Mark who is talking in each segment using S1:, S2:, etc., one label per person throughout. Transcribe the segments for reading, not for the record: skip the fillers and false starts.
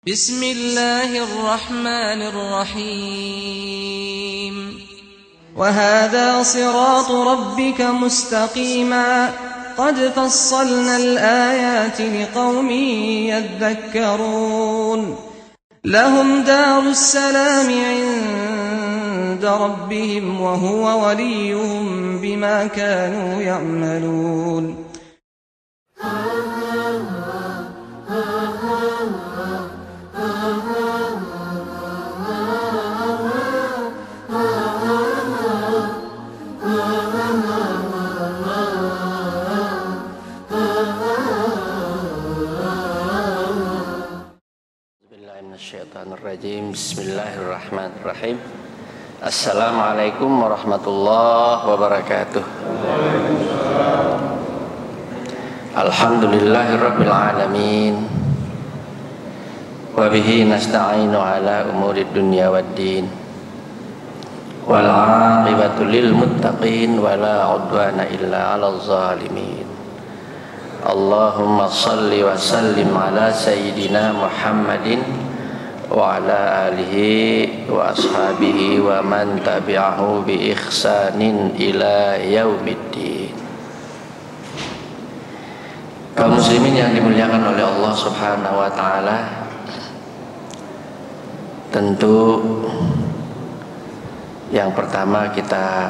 S1: بسم الله الرحمن الرحيم وهذا صراط ربك مستقيما قد فصلنا الآيات لقوم يذكرون لهم دار السلام عند ربهم وهو وليهم بما كانوا يعملون.
S2: Bismillahirrahmanirrahim. Assalamualaikum warahmatullahi wabarakatuh. Alhamdulillahirabbil alamin. Wa bihi nasta'inu ala umurid dunya waddin. Wal 'aqibatu lil muttaqin wa la 'udwana illa 'alal zalimin. Allahumma shalli wa sallim ala sayyidina Muhammadin wa ala alihi wa ashabihi wa man tabi'ahu bi ihsanin ila yaumiddin. Kaum muslimin yang dimuliakan oleh Allah Subhanahu wa taala, tentu yang pertama kita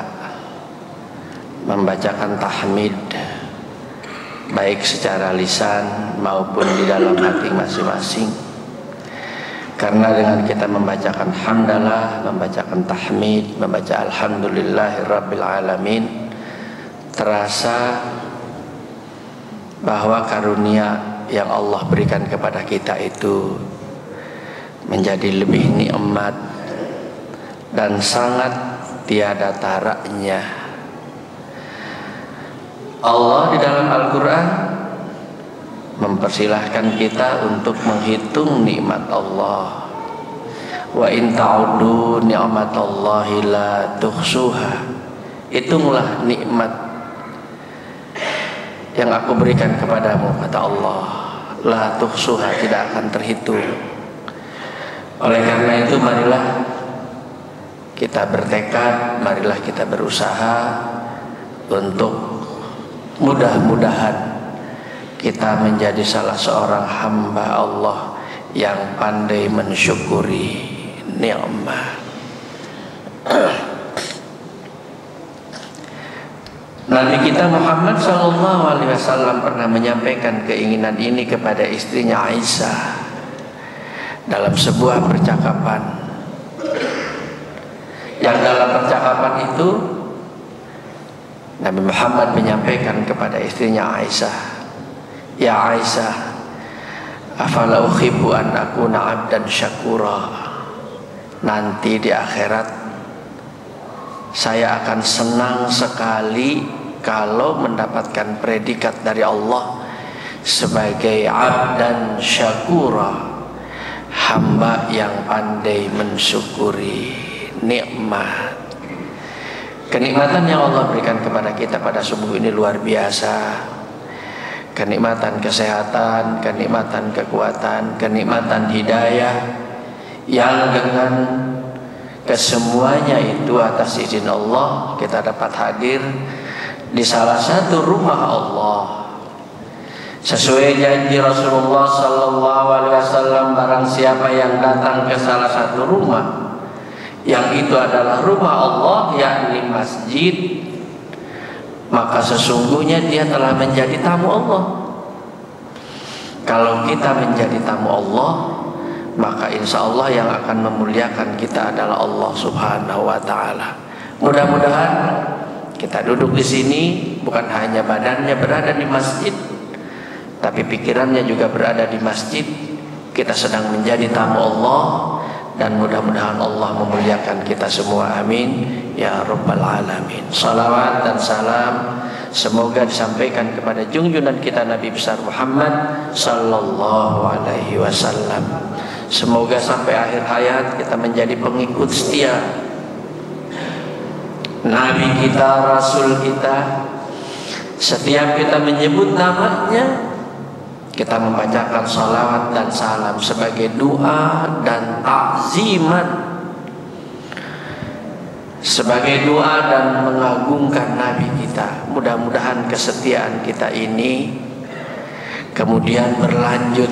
S2: membacakan tahmid baik secara lisan maupun di dalam hati masing-masing. Karena dengan kita membacakan hamdalah, membacakan tahmid, membaca alhamdulillahirabbil alamin, terasa bahwa karunia yang Allah berikan kepada kita itu menjadi lebih nikmat dan sangat tiada taraknya. Allah di dalam Al-Quran mempersilahkan kita untuk menghitung nikmat Allah. Wa in ta'uddu ni'matallahi la tuhsuha. Hitunglah nikmat yang aku berikan kepadamu, kata Allah. La tuhsuha, tidak akan terhitung. Oleh karena itu marilah kita bertekad, marilah kita berusaha untuk mudah-mudahan kita menjadi salah seorang hamba Allah yang pandai mensyukuri nikmat. Nabi kita Muhammad SAW pernah menyampaikan keinginan ini kepada istrinya Aisyah dalam sebuah percakapan. Yang dalam percakapan itu Nabi Muhammad menyampaikan kepada istrinya Aisyah, ya Aisyah, afala uhibbu an akuna 'abdan syakura. Nanti di akhirat saya akan senang sekali kalau mendapatkan predikat dari Allah sebagai 'abdan syakura, hamba yang pandai mensyukuri nikmat. Kenikmatan yang Allah berikan kepada kita pada subuh ini luar biasa. Kenikmatan kesehatan, kenikmatan kekuatan, kenikmatan hidayah yang dengan kesemuanya itu atas izin Allah kita dapat hadir di salah satu rumah Allah. Sesuai janji Rasulullah SAW, barang siapa yang datang ke salah satu rumah yang itu adalah rumah Allah, yakni masjid, maka sesungguhnya dia telah menjadi tamu Allah. Kalau kita menjadi tamu Allah, maka insya Allah yang akan memuliakan kita adalah Allah Subhanahu wa ta'ala. Mudah-mudahan kita duduk di sini bukan hanya badannya berada di masjid, tapi pikirannya juga berada di masjid. Kita sedang menjadi tamu Allah, dan mudah-mudahan Allah memuliakan kita semua. Amin ya rabbal alamin. Salawat dan salam semoga disampaikan kepada junjungan kita Nabi besar Muhammad sallallahu alaihi wasallam. Semoga sampai akhir hayat kita menjadi pengikut setia Nabi kita, Rasul kita. Setiap kita menyebut namanya, kita membacakan salawat dan salam sebagai doa dan takziman, sebagai doa dan mengagungkan Nabi kita. Mudah-mudahan kesetiaan kita ini kemudian berlanjut,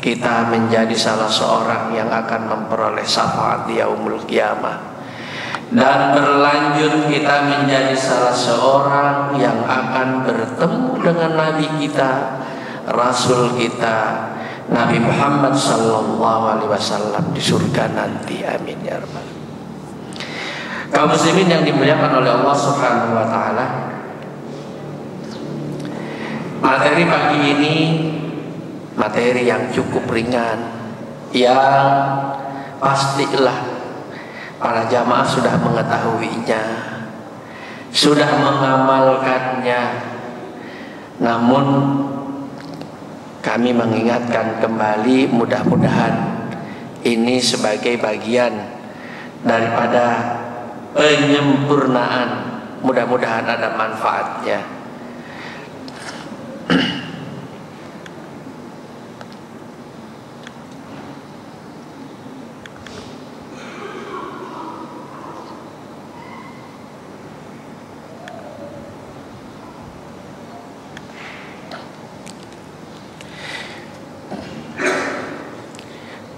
S2: kita menjadi salah seorang yang akan memperoleh syafaat di yaumul qiyamah, dan berlanjut kita menjadi salah seorang yang akan bertemu dengan Nabi kita, Rasul kita, Nabi Muhammad sallallahu alaihi wasallam di surga nanti. Amin ya rabbal alamin. Kaum muslimin yang dimuliakan oleh Allah Subhanahu wa taala, materi pagi ini materi yang cukup ringan, yang pastilah para jamaah sudah mengetahuinya, sudah mengamalkannya. Namun kami mengingatkan kembali, mudah-mudahan ini sebagai bagian daripada penyempurnaan, mudah-mudahan ada manfaatnya.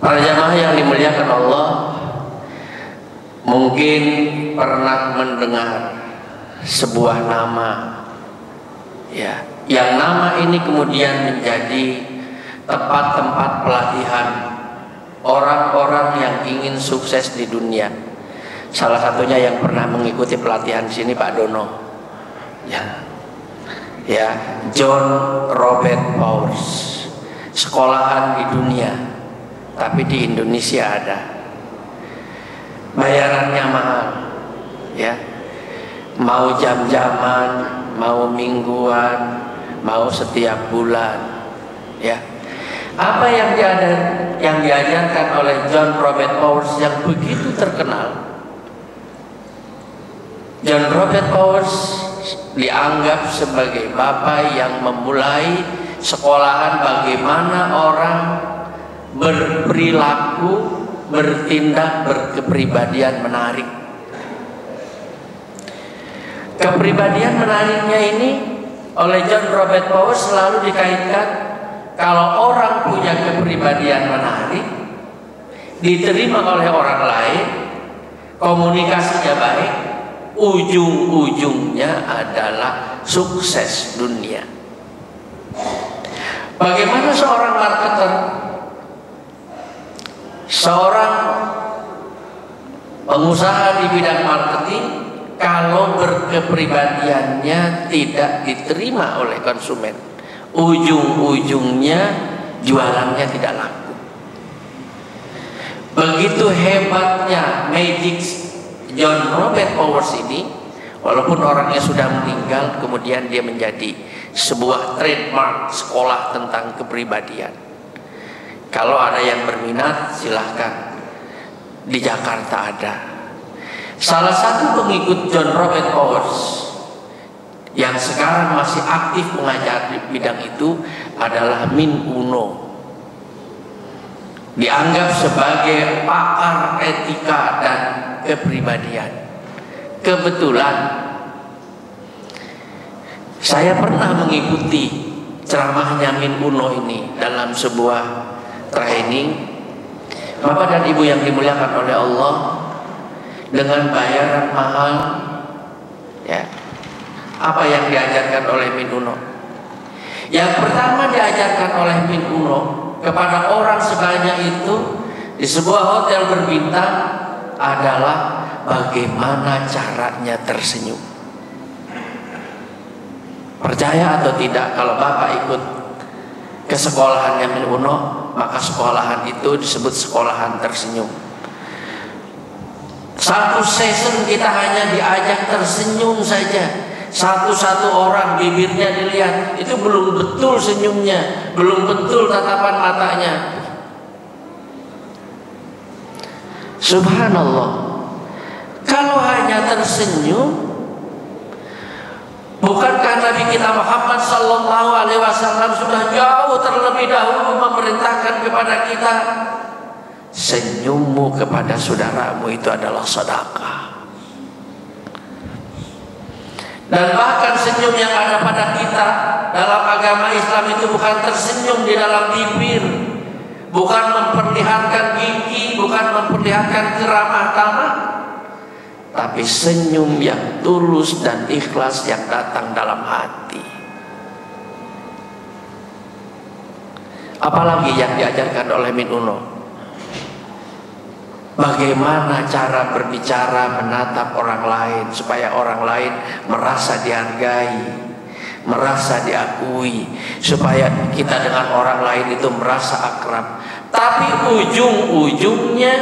S2: Para jamaah yang dimuliakan Allah, mungkin pernah mendengar sebuah nama, ya, yang nama ini kemudian menjadi tempat-tempat pelatihan orang-orang yang ingin sukses di dunia. Salah satunya yang pernah mengikuti pelatihan di sini Pak Dono, ya, John Robert Powers. Sekolahan di dunia, tapi di Indonesia ada. Bayarannya mahal, ya. Mau jam-jaman, mau mingguan, mau setiap bulan, ya. Apa yang diajarkan oleh John Robert Powers yang begitu terkenal? John Robert Powers dianggap sebagai bapak yang memulai sekolahan bagaimana orang berperilaku, bertindak, berkepribadian menarik. Kepribadian menariknya ini oleh John Robert Powers selalu dikaitkan, kalau orang punya kepribadian menarik, diterima oleh orang lain, komunikasinya baik, ujung-ujungnya adalah sukses dunia. Bagaimana seorang marketer, seorang pengusaha di bidang marketing, kalau berkepribadiannya tidak diterima oleh konsumen, ujung-ujungnya jualannya tidak laku. Begitu hebatnya magic John Robert Powers ini, walaupun orangnya sudah meninggal, kemudian dia menjadi sebuah trademark sekolah tentang kepribadian. Kalau ada yang berminat, silahkan. Di Jakarta ada. Salah satu pengikut John Robert Powers yang sekarang masih aktif mengajar di bidang itu adalah Min Uno. Dianggap sebagai pakar etika dan kepribadian. Kebetulan saya pernah mengikuti ceramahnya Min Uno ini dalam sebuah training. Bapak dan Ibu yang dimuliakan oleh Allah, dengan bayaran mahal, ya. Apa yang diajarkan oleh Min Uno? Yang pertama diajarkan oleh Min Uno kepada orang sebanyak itu di sebuah hotel berbintang adalah bagaimana caranya tersenyum. Percaya atau tidak, kalau Bapak ikut ke sekolahannya Min Uno, maka sekolahan itu disebut sekolahan tersenyum. Satu session kita hanya diajak tersenyum saja. Satu-satu orang bibirnya dilihat, itu belum betul senyumnya, belum betul tatapan matanya. Subhanallah. Kalau hanya tersenyum, Bukankah Nabi kita Muhammad sallallahu alaihi wasallam sudah jauh terlebih dahulu memerintahkan kepada kita, senyummu kepada saudaramu itu adalah sedekah. Dan bahkan senyum yang ada pada kita dalam agama Islam itu bukan tersenyum di dalam bibir, bukan memperlihatkan gigi, bukan memperlihatkan keramah tamah, tapi senyum yang tulus dan ikhlas yang datang dalam hati. Apalagi yang diajarkan oleh Min Uno, bagaimana cara berbicara menatap orang lain supaya orang lain merasa dihargai, merasa diakui, supaya kita dengan orang lain itu merasa akrab. Tapi ujung-ujungnya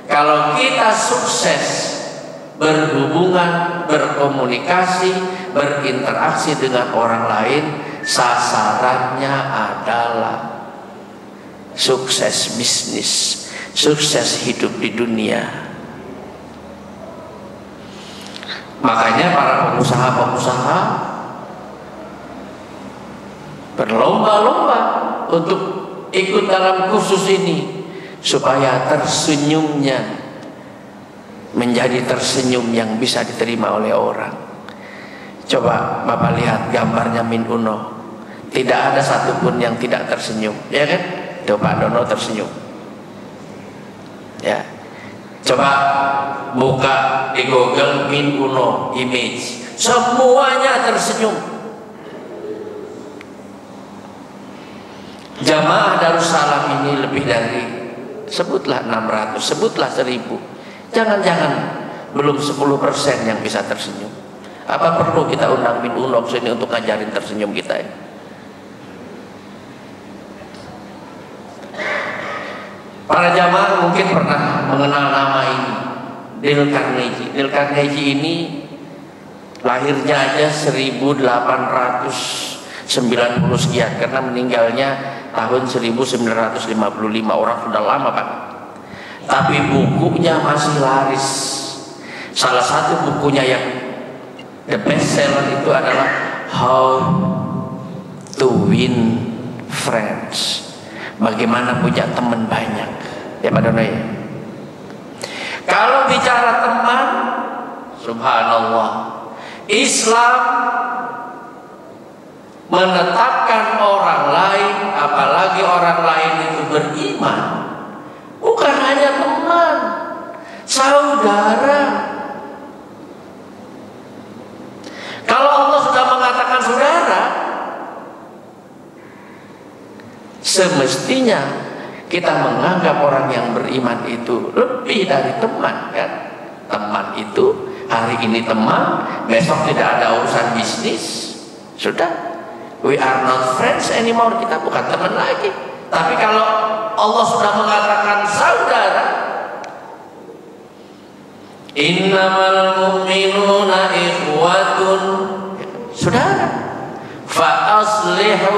S2: kalau kita sukses berhubungan, berkomunikasi, berinteraksi dengan orang lain, sasarannya adalah sukses bisnis, sukses hidup di dunia. Makanya para pengusaha-pengusaha berlomba-lomba untuk ikut dalam kursus ini supaya tersenyumnya menjadi tersenyum yang bisa diterima oleh orang. Coba Bapak lihat gambarnya Min Uno, tidak ada satupun yang tidak tersenyum, ya kan? Tuh Pak Dono tersenyum. Ya, coba buka di Google Min Uno image, semuanya tersenyum. Jamaah Darussalam ini lebih dari, sebutlah 600, sebutlah 1000. Jangan-jangan belum 10% yang bisa tersenyum. Apa perlu kita undang Min Uno ke sini untuk ngajarin tersenyum kita ya? Para jamaah mungkin pernah mengenal nama ini, Dale Carnegie. Dale Carnegie ini lahirnya aja 1890 sekian, karena meninggalnya tahun 1955. Orang sudah lama Pak. Tapi bukunya masih laris. Salah satu bukunya yang the best seller itu adalah How to Win Friends. Bagaimana punya teman banyak, ya Pak Dono ya. Kalau bicara teman, subhanallah, Islam menetapkan orang lain, apalagi orang lain itu beriman, bukan hanya teman, saudara. Kalau Allah sudah mengatakan saudara, semestinya kita menganggap orang yang beriman itu lebih dari teman, kan? Teman itu hari ini teman, besok tidak ada urusan bisnis, sudah, we are not friends anymore, kita bukan teman lagi. Tapi kalau Allah sudah mengatakan saudara, innamal mu'minuna ikhwatun, saudara, fa aslihu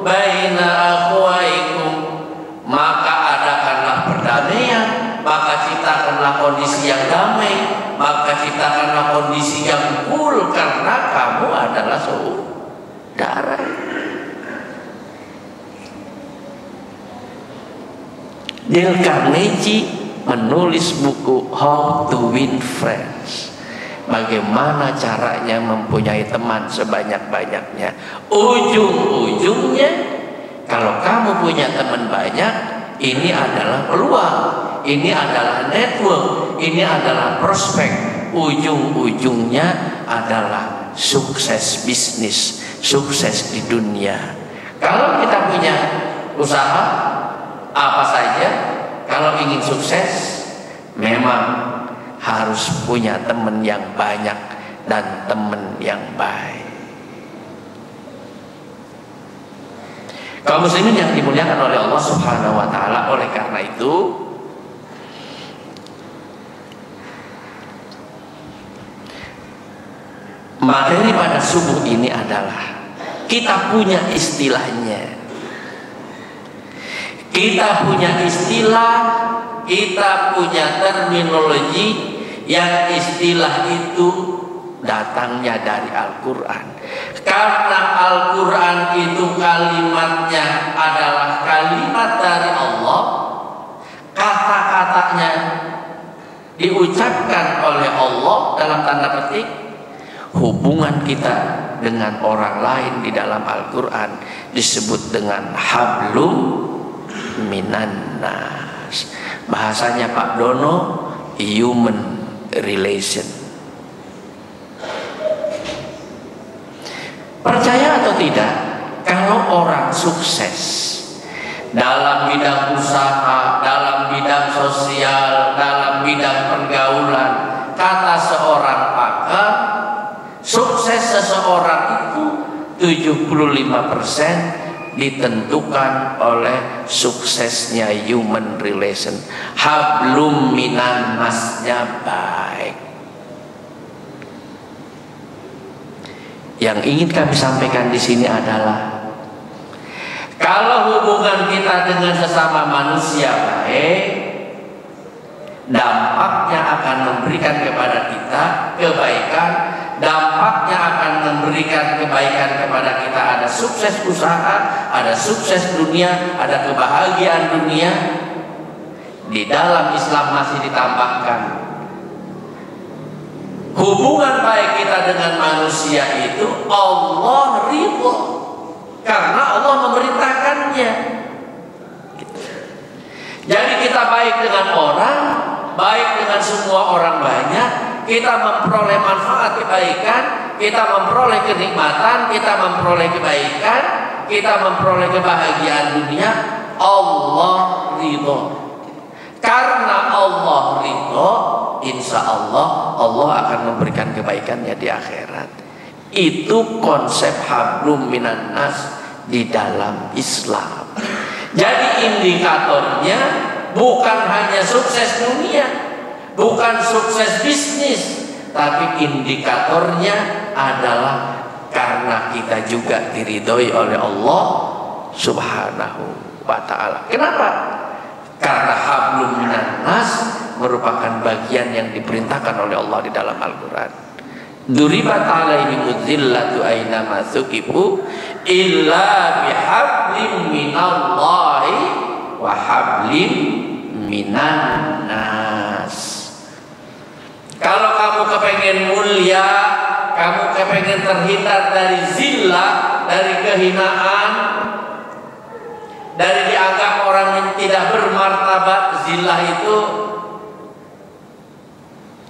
S2: baina akhwaikum, maka adakanlah perdamaian, maka ciptakanlah kondisi yang damai, maka ciptakanlah kondisi yang cool, karena kamu adalah saudara. Dale Carnegie menulis buku How to Win Friends, bagaimana caranya mempunyai teman sebanyak-banyaknya. Ujung-ujungnya, kalau kamu punya teman banyak, ini adalah peluang, ini adalah network, ini adalah prospek. Ujung-ujungnya adalah sukses bisnis, sukses di dunia. Kalau kita punya usaha apa saja, kalau ingin sukses, memang harus punya teman yang banyak dan teman yang baik. Kaum muslimin yang dimuliakan oleh Allah Subhanahu wa taala, oleh karena itu materi pada subuh ini adalah kita punya istilahnya. Kita punya istilah, kita punya terminologi yang istilah itu datangnya dari Al-Quran. Karena Al-Quran itu kalimatnya adalah kalimat dari Allah, kata-katanya diucapkan oleh Allah, dalam tanda petik hubungan kita dengan orang lain di dalam Al-Quran disebut dengan hablum minan nas. Bahasanya Pak Dono, human relation. Percaya atau tidak, kalau orang sukses dalam bidang usaha, dalam bidang sosial, dalam bidang pergaulan, kata seorang pakar, sukses seseorang itu 75% ditentukan oleh suksesnya human relation. Hablum minan nasnya baik. Yang ingin kami sampaikan di sini adalah, kalau hubungan kita dengan sesama manusia baik, dampaknya akan memberikan kepada kita kebaikan, dampaknya akan memberikan kebaikan kepada kita. Ada sukses usaha, ada sukses dunia, ada kebahagiaan dunia. Di dalam Islam masih ditambahkan, hubungan baik kita dengan manusia itu Allah ridho, karena Allah memerintahkannya. Jadi kita baik dengan orang, baik dengan semua orang banyak, kita memperoleh manfaat kebaikan, kita memperoleh kenikmatan, kita memperoleh kebaikan, kita memperoleh kebahagiaan dunia. Allah ridho. Karena Allah ridho, insya Allah Allah akan memberikan kebaikannya di akhirat. Itu konsep hablum minan nas di dalam Islam. Jadi indikatornya bukan hanya sukses dunia, bukan sukses bisnis, tapi indikatornya adalah karena kita juga diridhoi oleh Allah Subhanahu wa ta'ala. Kenapa? Karena hablum minan nas merupakan bagian yang diperintahkan oleh Allah di dalam Al-Quran. Duribat alaihimudz zillatu aina ma thuqifu illa bihablim minallahi wa hablim minan nas. Kalau kamu kepengen mulia, kamu kepengen terhindar dari zillah, dari kehinaan, dari dianggap orang yang tidak bermartabat. Zillah itu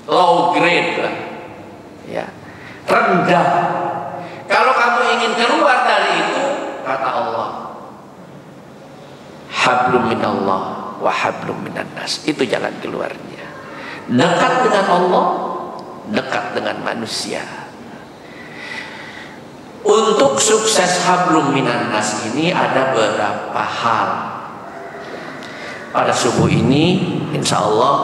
S2: low grade lah, ya, rendah. Kalau kamu ingin keluar dari itu, kata Allah, hablum minallah wa hablum minan nas. Itu jalan keluarnya. Dekat dengan Allah, dekat dengan manusia. Untuk sukses hablum minan nas ini ada beberapa hal. Pada subuh ini insya Allah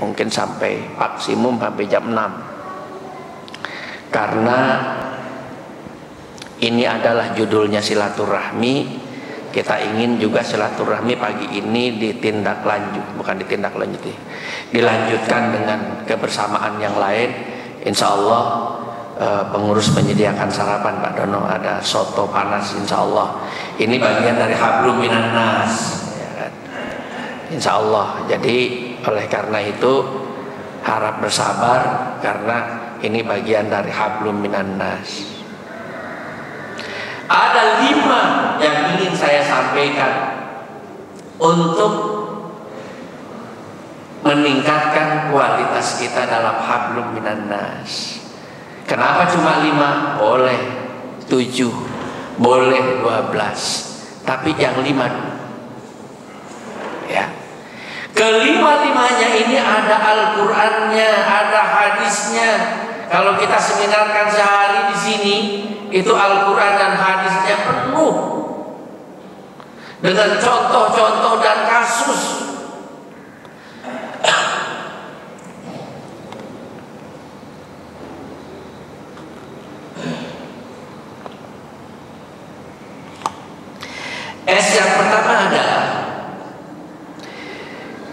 S2: mungkin sampai maksimum sampai jam 6, karena ini adalah judulnya silaturahmi. Kita ingin juga silaturahmi pagi ini dilanjutkan dengan kebersamaan yang lain. Insya Allah pengurus menyediakan sarapan Pak Dono, ada soto panas insya Allah. Ini bagian dari hablum minan nas, ya kan? Insya Allah. Jadi oleh karena itu harap bersabar, karena ini bagian dari hablum minan nas. Ada 5 yang ingin saya sampaikan untuk meningkatkan kualitas kita dalam hablum minan nas. Kenapa cuma 5? Boleh 7, boleh 12, tapi yang 5 ya. Kelima-limanya ini ada Al-Qurannya, ada hadisnya. Kalau kita seminarkan sehari di sini, itu Al-Quran dan hadisnya penuh dengan contoh-contoh dan kasus. Yang pertama adalah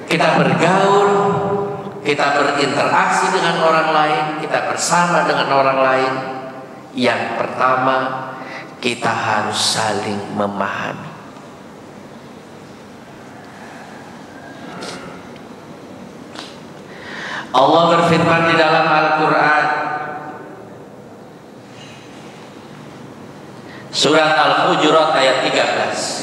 S2: kita bergaul, kita berinteraksi dengan orang lain, kita bersama dengan orang lain, yang pertama kita harus saling memahami. Allah berfirman di dalam Al-Quran, surat Al-Hujurat ayat 13.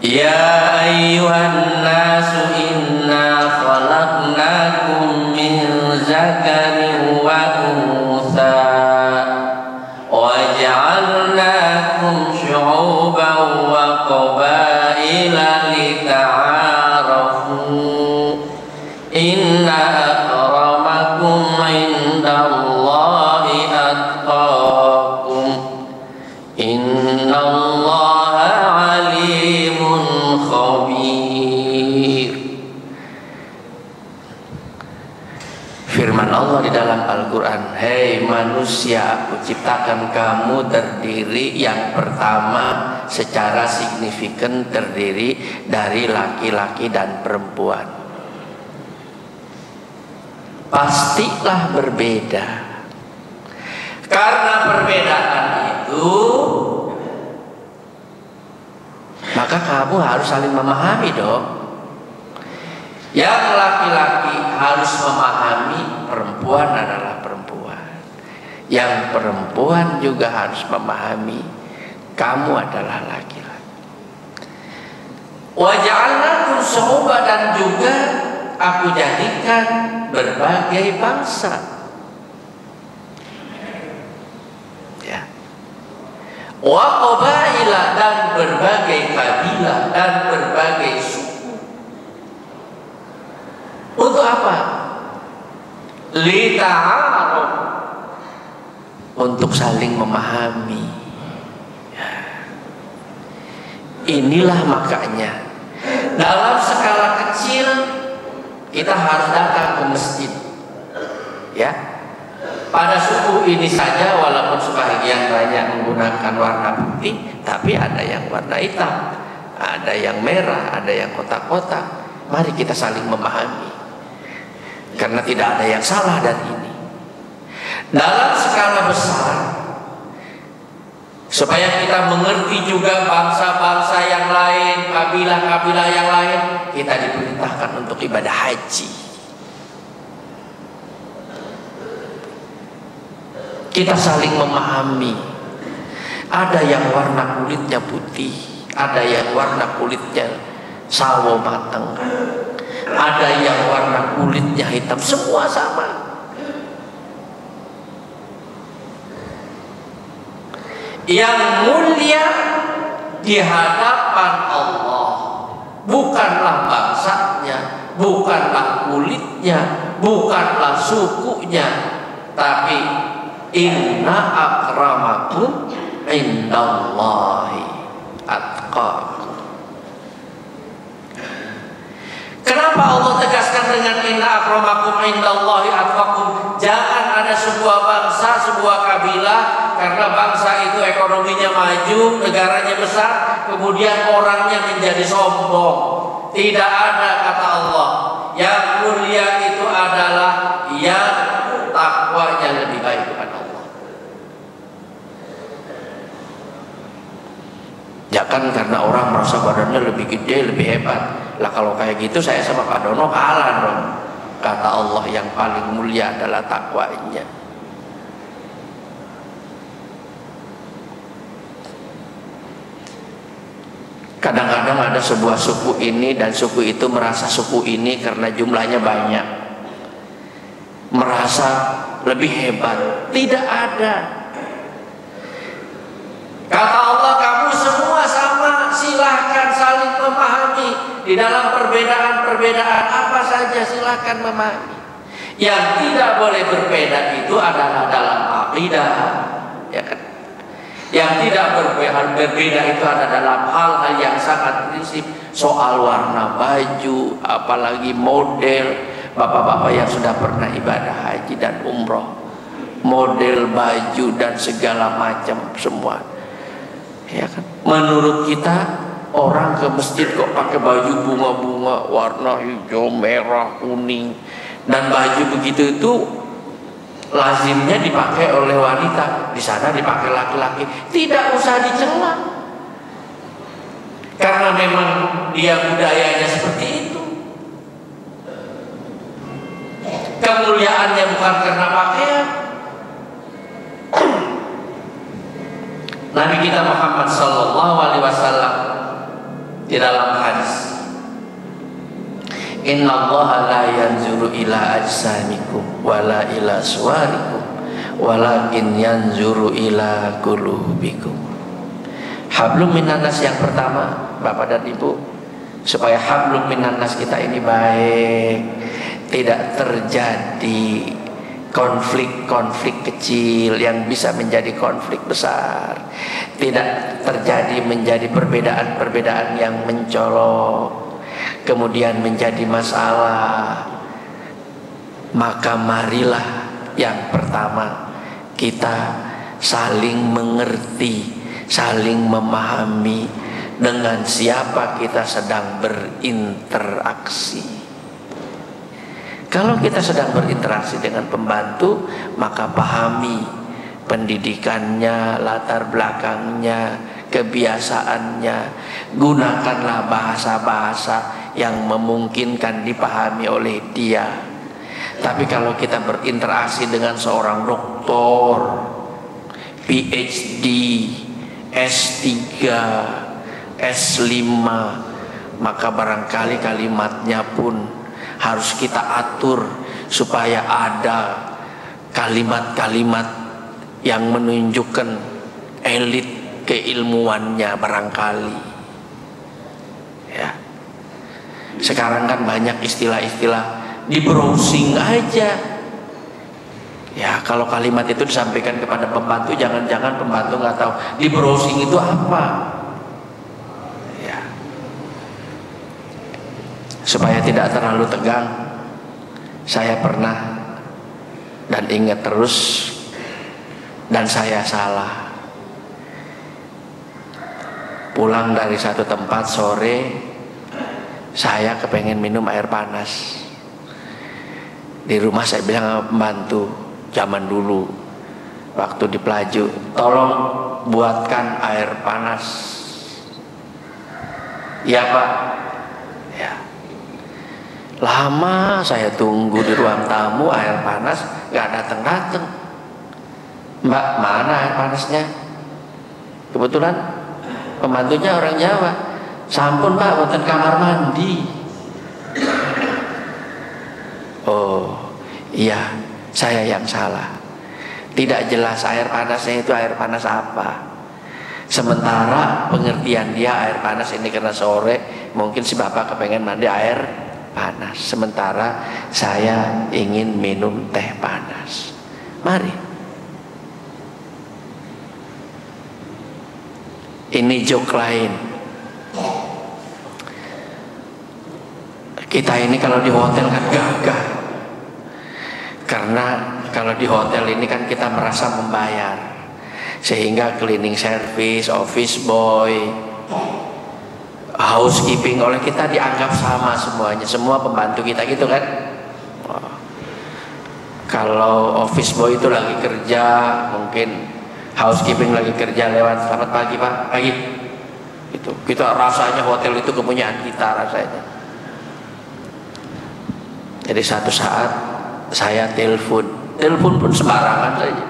S2: Ya ayyuhan nasu inna khalaqnakum min zakarin wa untha wa ja'alnakum syu'uban wa qabaila lita'arafu inna akramakum indallahi atqakum innallaha alimun khabir. Firman Allah di dalam Al-Quran, hei manusia, aku ciptakan kamu terdiri, yang pertama secara signifikan terdiri dari laki-laki dan perempuan. Pastilah berbeda, karena perbedaan itu maka kamu harus saling memahami dong. Yang laki-laki harus memahami perempuan adalah perempuan. Yang perempuan juga harus memahami kamu adalah laki-laki. Wa ja'alnakum syu'uban, dan juga aku jadikan berbagai bangsa. Ya. Wa qabaila, dan berbagai kabilah dan berbagai suku. Untuk apa? Lita'aruf, untuk saling memahami. Ya. Inilah makanya dalam skala kecil kita harus datang ke masjid. Ya. Pada suku ini saja, walaupun sebagian banyak menggunakan warna putih, tapi ada yang warna hitam, ada yang merah, ada yang kotak-kotak. Mari kita saling memahami, karena tidak ada yang salah dari ini. Dalam skala besar, supaya kita mengerti juga bangsa-bangsa yang lain, kabilah-kabilah yang lain, kita diperintahkan untuk ibadah haji. Kita saling memahami. Ada yang warna kulitnya putih, ada yang warna kulitnya sawo matang, ada yang warna kulitnya hitam, semua sama. Yang mulia di hadapan Allah bukanlah bangsanya, bukanlah kulitnya, bukanlah sukunya, tapi inna akramakum indallahi atqakum. Kenapa Allah tegaskan dengan inna akramakum indallahi atqakum? Jangan ada sebuah bangsa, sebuah kabilah, karena bangsa itu ekonominya maju, negaranya besar, kemudian orangnya menjadi sombong. Tidak ada, kata Allah. Yang mulia itu adalah yang takwanya lebih baik kepada Allah. Jangan karena orang merasa badannya lebih gede, lebih hebat. Lah kalau kayak gitu saya sama Pak Dono kalah dong. Kata Allah, yang paling mulia adalah takwanya. Kadang-kadang ada sebuah suku ini dan suku itu merasa suku ini karena jumlahnya banyak, merasa lebih hebat. Tidak ada. Kata Allah, kamu semua sama, silahkan saling memahami. Di dalam perbedaan-perbedaan apa saja silahkan memahami. Yang tidak boleh berbeda itu adalah dalam akidah, ya kan? Yang tidak berbeda itu ada dalam hal-hal yang sangat prinsip, soal warna baju, apalagi model, bapak-bapak yang sudah pernah ibadah haji dan umroh, model baju dan segala macam semua, ya kan? Menurut kita orang ke masjid kok pakai baju bunga-bunga warna hijau, merah, kuning, dan baju begitu itu lazimnya dipakai oleh wanita, di sana dipakai laki-laki. Tidak usah dicela, karena memang dia budayanya seperti itu. Kemuliaannya bukan karena pakaian. Nabi kita Muhammad sallallahu alaihi wasallam di dalam hadis, innallaha la yanzuru ila ajsamikum wala ila suwarikum walakin yanzuru ila qulubikum. Hablum minan nas yang pertama, Bapak dan Ibu, supaya hablum minan nas kita ini baik, tidak terjadi konflik-konflik kecil yang bisa menjadi konflik besar, tidak terjadi menjadi perbedaan-perbedaan yang mencolok kemudian menjadi masalah. Maka marilah yang pertama kita saling mengerti, saling memahami dengan siapa kita sedang berinteraksi. Kalau kita sedang berinteraksi dengan pembantu, maka pahami pendidikannya, latar belakangnya, kebiasaannya. Gunakanlah bahasa-bahasa yang memungkinkan dipahami oleh dia. Tapi kalau kita berinteraksi dengan seorang doktor, PhD, S3, S5, maka barangkali kalimatnya pun harus kita atur supaya ada kalimat-kalimat yang menunjukkan elit keilmuannya barangkali. Ya. Sekarang kan banyak istilah-istilah, di browsing aja. Ya, kalau kalimat itu disampaikan kepada pembantu, jangan-jangan pembantu nggak tahu di browsing itu apa. Supaya tidak terlalu tegang, saya pernah dan ingat terus, dan saya salah. Pulang dari satu tempat sore, saya kepengen minum air panas. Di rumah saya bilang sama pembantu, zaman dulu waktu di Pelaju, tolong buatkan air panas. Iya Pak. Ya. Lama saya tunggu di ruang tamu, air panas gak datang-datang. Mbak, mana air panasnya? Kebetulan pembantunya orang Jawa. Sampun Pak, wonten kamar mandi. Oh iya, saya yang salah. Tidak jelas air panasnya itu air panas apa. Sementara pengertian dia air panas ini karena sore, mungkin si bapak kepengen mandi air panas, sementara saya ingin minum teh panas. Mari, ini joke lain. Kita ini kalau di hotel kan gagah, karena kalau di hotel ini kan kita merasa membayar, sehingga cleaning service, office boy, housekeeping oleh kita dianggap sama semuanya, semua pembantu kita gitu kan. Kalau office boy itu lagi kerja, mungkin housekeeping lagi kerja lewat, selamat pagi Pak, pagi. Itu kita rasanya hotel itu kepunyaan kita rasanya. Jadi satu saat saya telepon pun sembarangan saja.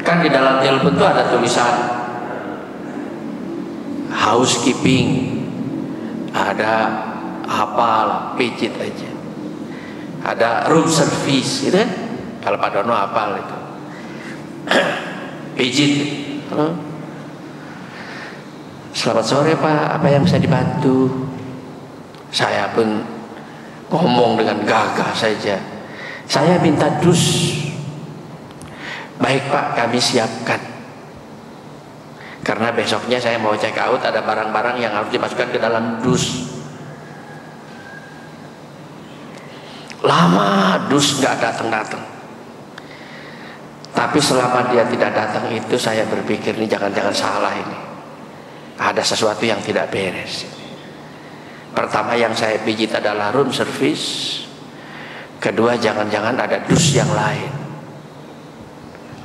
S2: Kan di dalam telepon itu ada tulisan housekeeping, ada hafal, pijit aja. Ada room service, gitu kan? Kalau Pak Dono hafal itu. Pijit. Selamat sore Pak, apa yang bisa dibantu? Saya pun ngomong dengan gagah saja. Saya minta dus. Baik Pak, kami siapkan. Karena besoknya saya mau check out, ada barang-barang yang harus dimasukkan ke dalam dus. Lama dus nggak datang-datang. Tapi selama dia tidak datang itu saya berpikir ini jangan-jangan salah ini. Ada sesuatu yang tidak beres. Pertama yang saya pijit adalah room service. Kedua jangan-jangan ada dus yang lain.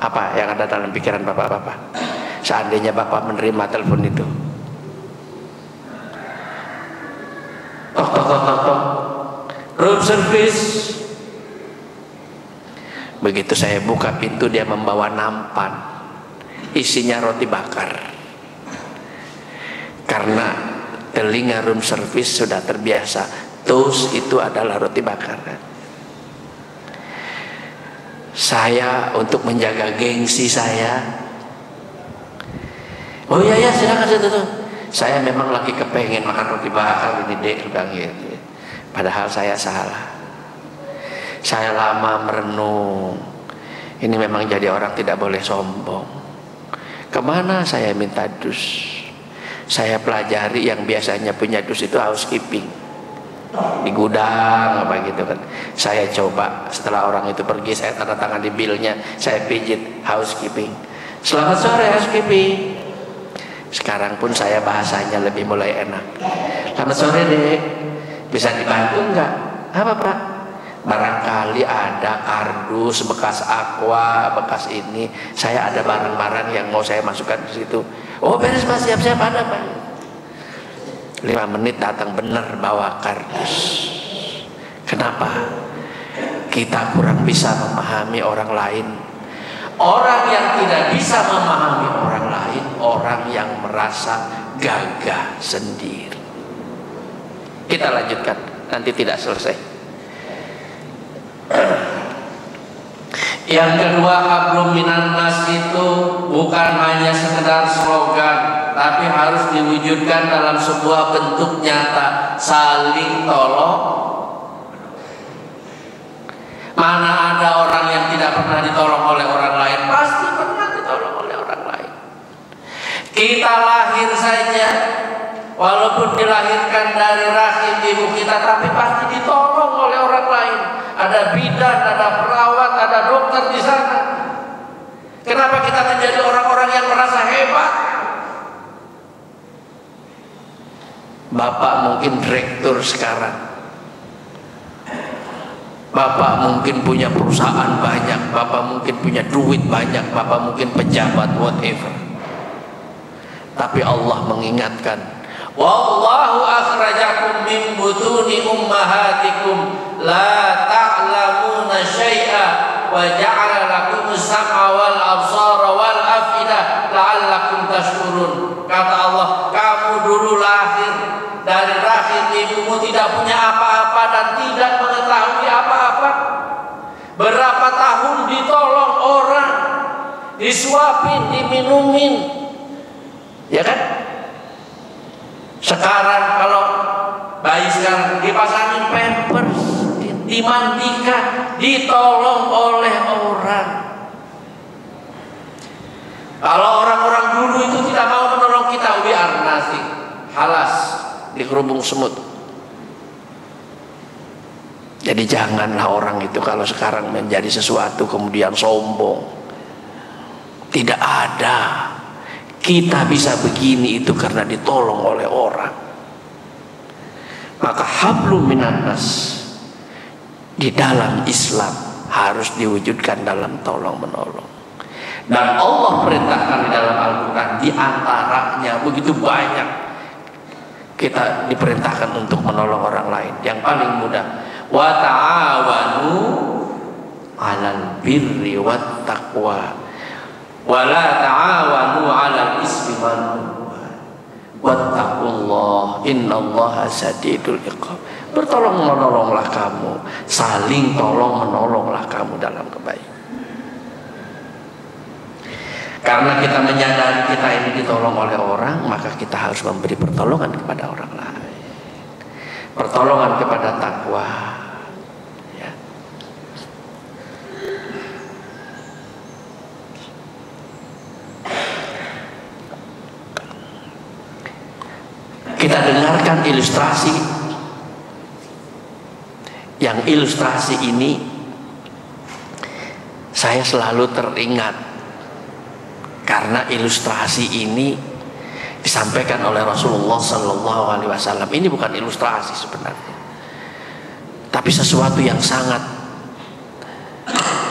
S2: Apa yang ada dalam pikiran bapak-bapak? Seandainya bapak menerima telepon itu. Tok. Room service. Begitu saya buka pintu dia membawa nampan, isinya roti bakar. Karena telinga room service sudah terbiasa, toast itu adalah roti bakar. Saya untuk menjaga gengsi saya, oh iya silakan situ. Saya memang lagi kepengen makan roti bakar ini dek, bilang gitu. Padahal saya salah. Saya lama merenung. Ini memang jadi orang tidak boleh sombong. Kemana saya minta dus? Saya pelajari yang biasanya punya dus itu housekeeping. Di gudang apa gitu kan. Saya coba setelah orang itu pergi, saya tanda tangan di bilnya, saya pijit housekeeping. Selamat sore housekeeping. Sekarang pun saya bahasanya lebih mulai enak. Selamat sore dek, bisa dibantu enggak? Apa pak? Barangkali ada kardus bekas aqua, bekas ini. Saya ada barang-barang yang mau saya masukkan di situ. Oh beres mas, siap-siap ada pak. 5 menit datang benar bawa kardus. Kenapa? Kita kurang bisa memahami orang lain. Orang yang tidak bisa memahami orang lain, orang yang merasa gagah sendiri. Kita lanjutkan, nanti tidak selesai. Yang kedua, hablum minan nas itu bukan hanya sekedar slogan, tapi harus diwujudkan dalam sebuah bentuk nyata, saling tolong. Mana ada orang yang tidak pernah ditolong oleh orang lain? Pasti pernah ditolong oleh orang lain. Kita lahir saja, walaupun dilahirkan dari rahim ibu kita, tapi pasti ditolong oleh orang lain. Ada bidan, ada perawat, ada dokter di sana. Kenapa kita menjadi orang-orang yang merasa hebat? Bapak mungkin direktur sekarang, bapak mungkin punya perusahaan banyak, bapak mungkin punya duit banyak, bapak mungkin pejabat, whatever. Tapi Allah mengingatkan, wallahu akhrajakum min butuni ummahatikum la ta'lamuna syai'a wa ja'ala lakum as-sam'a wal absara wal afidah la'allakum tashkurun. Kata Allah, kamu dulu lahir dari rahim ibumu tidak punya apa-apa dan tidak mengetahui apa-apa. Berapa tahun ditolong orang, disuapin, diminumin, ya kan? Sekarang kalau bayi sekarang dipasangin pampers, dimandikan, ditolong oleh orang. Kalau orang-orang dulu itu tidak mau menolong kita, biar nasi halas dikerubung semut. Jadi janganlah orang itu kalau sekarang menjadi sesuatu kemudian sombong. Tidak ada. Kita bisa begini itu karena ditolong oleh orang. Maka hablum minan nas di dalam Islam harus diwujudkan dalam tolong menolong. Dan Allah perintahkan di dalam Al-Quran, di antaranya begitu banyak kita diperintahkan untuk menolong orang lain. Yang paling mudah, wa ta'awanu 'alal birri wat taqwa wa la ta'awanu 'alal ismi wal 'udwan wattaqullah innallaha sadidul iqab. Bertolong menolonglah kamu, saling tolong menolonglah kamu dalam kebaikan. Karena kita menyadari kita ini ditolong oleh orang, maka kita harus memberi pertolongan kepada orang lain. Pertolongan kepada takwa. Ya. Kita dengarkan ilustrasi Yang ilustrasi ini saya selalu teringat karena ilustrasi ini disampaikan oleh Rasulullah Sallallahu Alaihi Wasallam. Ini bukan ilustrasi sebenarnya, tapi sesuatu yang sangat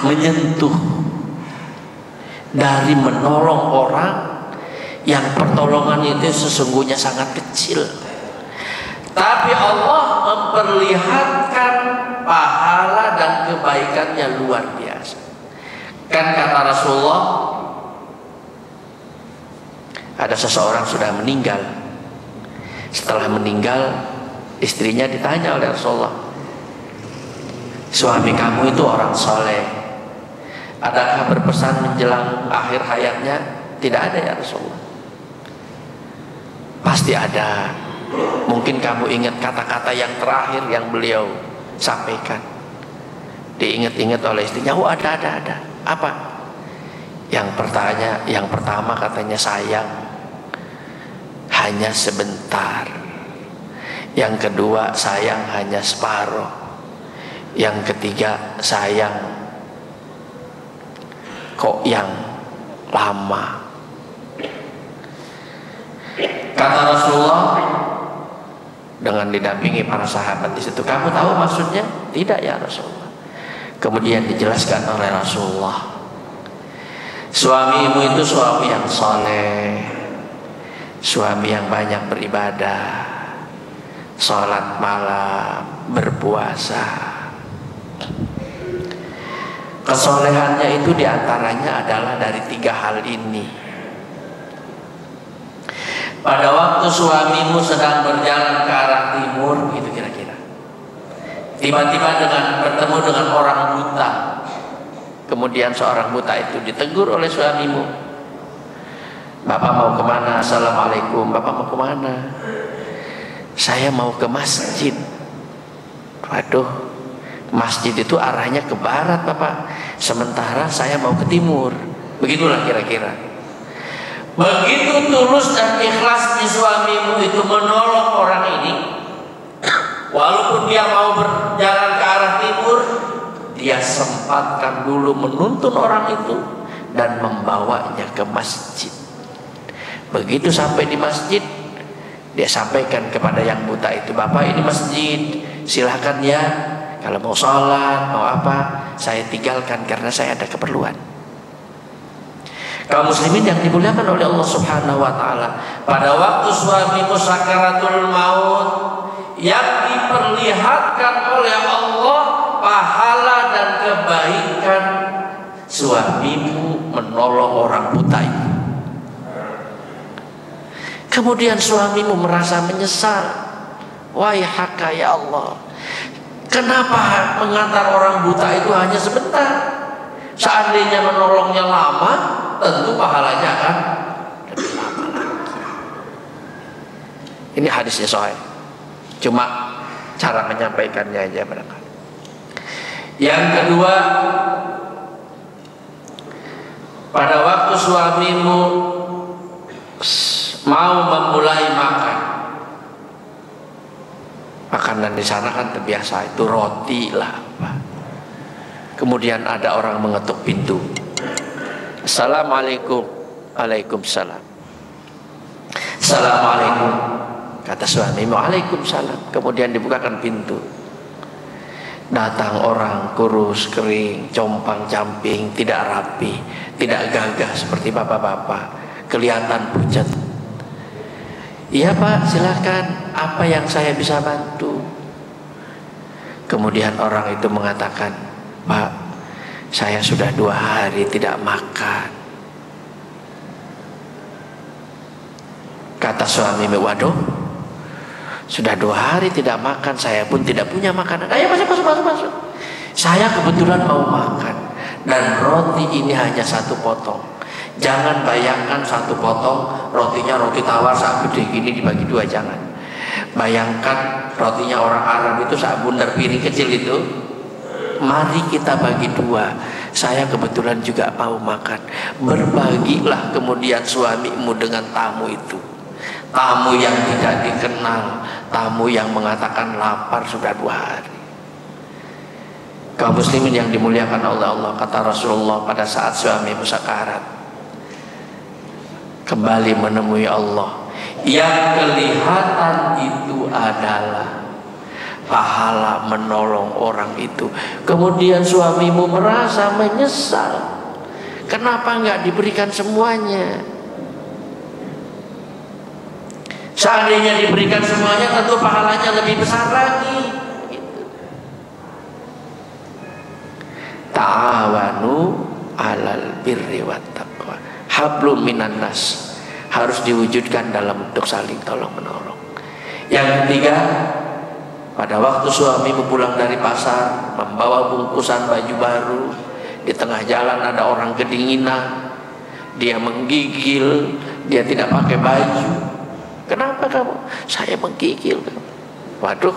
S2: menyentuh, dari menolong orang yang pertolongan itu sesungguhnya sangat kecil, tapi Allah memperlihatkan pahala dan kebaikannya luar biasa. Kan kata Rasulullah, ada seseorang sudah meninggal. Setelah meninggal, istrinya ditanya oleh Rasulullah, suami kamu itu orang soleh, adakah berpesan menjelang akhir hayatnya? Tidak ada ya Rasulullah. Pasti ada. Mungkin kamu ingat kata-kata yang terakhir yang beliau sampaikan. Diingat-ingat oleh istrinya. Oh, ada. Apa? Yang pertama katanya, sayang hanya sebentar. Yang kedua, sayang hanya separuh. Yang ketiga, sayang kok yang lama. Kata Rasulullah dengan didampingi para sahabat di situ, kamu tahu maksudnya? Tidak ya Rasulullah. Kemudian dijelaskan oleh Rasulullah, suamimu itu suami yang soleh, suami yang banyak beribadah, sholat malam, berpuasa. Kesolehannya itu diantaranya adalah dari 3 hal ini. Pada waktu suamimu sedang berjalan ke arah timur, itu kira-kira, tiba-tiba bertemu dengan orang buta. Kemudian seorang buta itu ditegur oleh suamimu, Bapak mau kemana? Assalamualaikum. Bapak mau kemana? Saya mau ke masjid. Waduh, masjid itu arahnya ke barat Bapak, sementara saya mau ke timur. Begitulah kira-kira. Begitu tulus dan ikhlasnya suamimu itu menolong orang ini, walaupun dia mau berjalan ke arah timur, dia sempatkan dulu menuntun orang itu dan membawanya ke masjid. Begitu sampai di masjid, dia sampaikan kepada yang buta itu, Bapak ini masjid, silahkan ya, kalau mau sholat, mau apa, saya tinggalkan karena saya ada keperluan. Kaum muslimin yang dimuliakan oleh Allah Subhanahu wa taala, pada waktu suamimu sakaratul maut, yang diperlihatkan oleh Allah pahala dan kebaikan suamimu menolong orang buta itu. Kemudian suamimu merasa menyesal, waihaka ya Allah, kenapa mengantar orang buta itu hanya sebentar? Seandainya menolongnya lama, tentu pahalanya akan lebih lama lagi. Ini hadisnya sahih, cuma cara menyampaikannya aja barangkali. Yang kedua, pada waktu suamimu mau memulai makan, makanan di sana kan terbiasa itu roti lah, kemudian ada orang mengetuk pintu. Assalamualaikum. Waalaikumsalam. Assalamualaikum. Kata suami, waalaikumsalam. Kemudian dibukakan pintu. Datang orang kurus, kering, compang-camping, tidak rapi, tidak gagah seperti bapak-bapak, kelihatan pucat. Iya Pak, silakan. Apa yang saya bisa bantu? Kemudian orang itu mengatakan, Pak, saya sudah 2 hari tidak makan. Kata suami, waduh, sudah 2 hari tidak makan, saya pun tidak punya makanan. Ayo masuk. Saya kebetulan mau makan, dan roti ini hanya 1 potong. Jangan bayangkan 1 potong rotinya roti tawar saat gede gini dibagi 2, jangan. Bayangkan rotinya orang Arab itu saat bundar piring kecil itu. Mari kita bagi 2. Saya kebetulan juga mau makan. Berbagilah kemudian suamimu dengan tamu itu. Tamu yang tidak dikenal, tamu yang mengatakan lapar sudah 2 hari. Kaum muslimin yang dimuliakan oleh Allah, kata Rasulullah pada saat suamimu sakarat, kembali menemui Allah, yang kelihatan itu adalah pahala menolong orang itu. Kemudian suamimu merasa menyesal, kenapa enggak diberikan semuanya? Seandainya diberikan semuanya, tentu pahalanya lebih besar lagi. Ta'awanu alal birri wat taqwa, hablum minan nas, harus diwujudkan dalam bentuk saling tolong menolong. Yang ketiga, pada waktu suamimu pulang dari pasar membawa bungkusan baju baru, di tengah jalan ada orang kedinginan, dia menggigil, dia tidak pakai baju. Kenapa kamu? Saya menggigil. Waduh,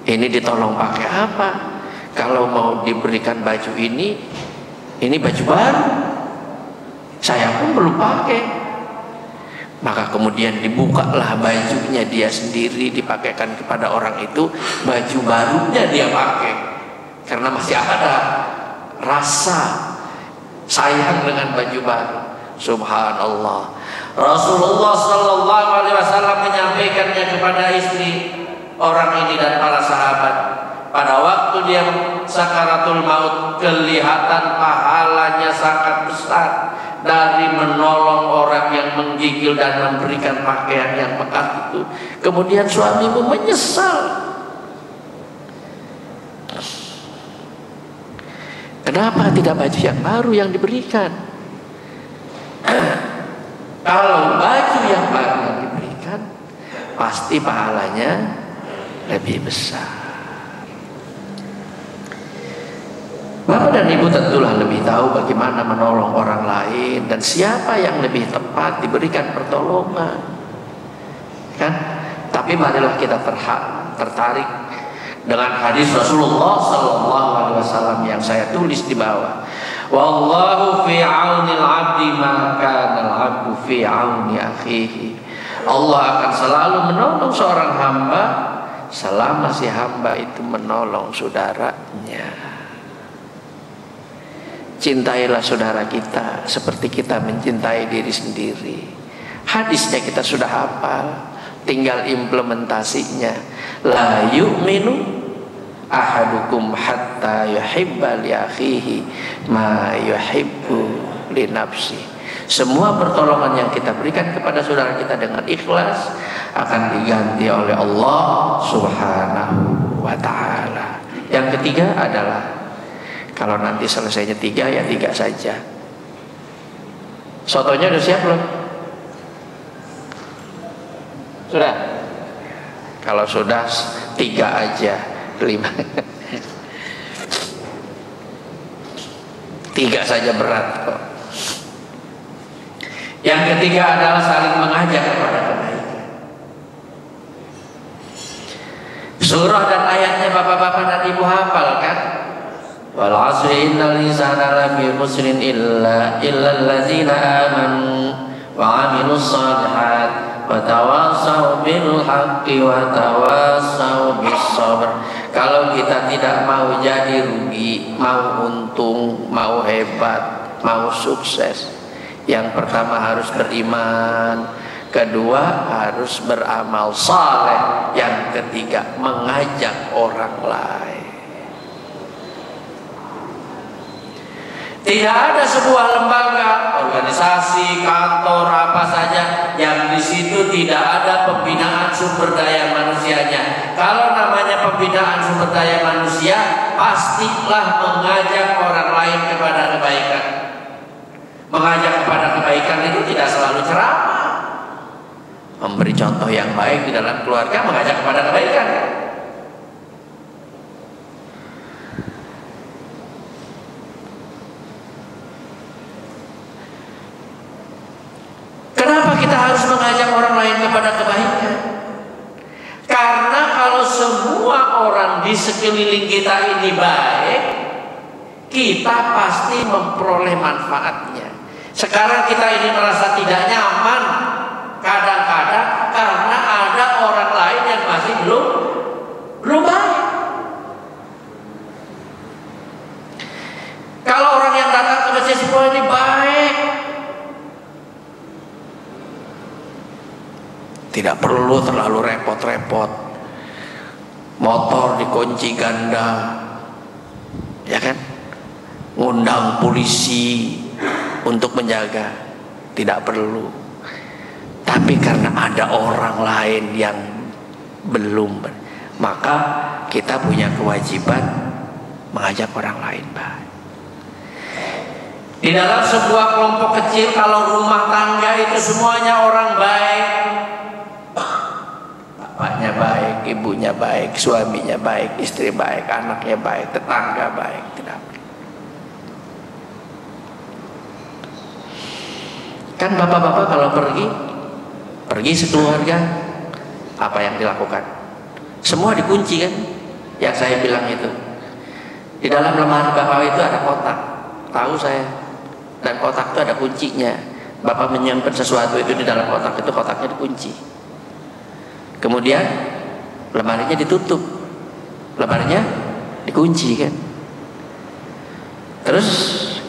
S2: ini ditolong pakai apa? Kalau mau diberikan baju ini baju baru, saya pun belum pakai. Maka kemudian dibukalah bajunya dia sendiri, dipakaikan kepada orang itu, baju barunya dia pakai, karena masih ada rasa sayang dengan baju baru. Subhanallah. Rasulullah Sallallahu Alaihi Wasallam menyampaikannya kepada istri orang ini dan para sahabat. Pada waktu dia sakaratul maut, kelihatan pahalanya sangat besar dari menolong orang yang menggigil dan memberikan pakaian yang bekas itu. Kemudian suamimu menyesal. Kenapa tidak baju yang baru yang diberikan? Kalau baju yang baru yang diberikan, pasti pahalanya lebih besar. Bapak dan Ibu tentulah lebih tahu bagaimana menolong orang lain dan siapa yang lebih tepat diberikan pertolongan, kan? Tapi marilah kita tertarik dengan hadis Rasulullah Sallallahu Alaihi Wasallam yang saya tulis di bawah. Wallahu fi aunil abdi ma kana al-abdu fi auni akhihi. Allah akan selalu menolong seorang hamba selama si hamba itu menolong saudaranya. Cintailah saudara kita seperti kita mencintai diri sendiri. Hadisnya kita sudah hafal, tinggal implementasinya. La yu'minu ahadukum hatta yuhibba li akhihi ma yuhibbu li nafsi. Semua pertolongan yang kita berikan kepada saudara kita dengan ikhlas akan diganti oleh Allah Subhanahu wa ta'ala. Yang ketiga adalah, kalau nanti selesainya 3 ya 3 saja. Sotonya udah siap belum? Sudah? Kalau sudah 3 aja, 5. 3 saja berat kok. Yang ketiga adalah saling mengajak kepada kebaikan. Surah dan ayatnya bapak-bapak dan ibu hafal kan? Wal 'asri innal insana lafi khusrin illa allazina amanu wa 'amilus shalihat wa tawassaw bil haqqi wa tawassaw bis sabr. Kalau kita tidak mau jadi rugi, mau untung, mau hebat, mau sukses, yang pertama harus beriman, kedua harus beramal saleh, yang ketiga mengajak orang lain. Tidak ada sebuah lembaga, organisasi, kantor, apa saja yang di situ tidak ada pembinaan sumber daya manusianya. Kalau namanya pembinaan sumber daya manusia, pastilah mengajak orang lain kepada kebaikan. Mengajak kepada kebaikan itu tidak selalu ceramah. Memberi contoh yang baik di dalam keluarga, mengajak kepada kebaikan. Kenapa kita harus mengajak orang lain kepada kebaikan? Karena kalau semua orang di sekeliling kita ini baik, kita pasti memperoleh manfaatnya. Sekarang kita ini merasa tidak nyaman kadang-kadang karena ada orang lain yang masih belum baik. yang baik. Tidak perlu terlalu repot-repot. Motor dikunci ganda, ya kan? Ngundang polisi untuk menjaga, tidak perlu. Tapi karena ada orang lain yang belum, maka kita punya kewajiban mengajak orang lain baik. Di dalam sebuah kelompok kecil, kalau rumah tangga itu semuanya orang baik, bapaknya baik, ibunya baik, suaminya baik, istri baik, anaknya baik, tetangga baik, tidak perlu. Kan bapak-bapak kalau pergi sekeluarga, apa yang dilakukan? Semua dikunci kan? Yang saya bilang itu. Di dalam lemari bapak itu ada kotak, tahu saya. Dan kotak itu ada kuncinya. Bapak menyimpan sesuatu itu di dalam kotak itu, kotaknya dikunci. Kemudian lemarinya ditutup, lemarinya dikunci kan. Terus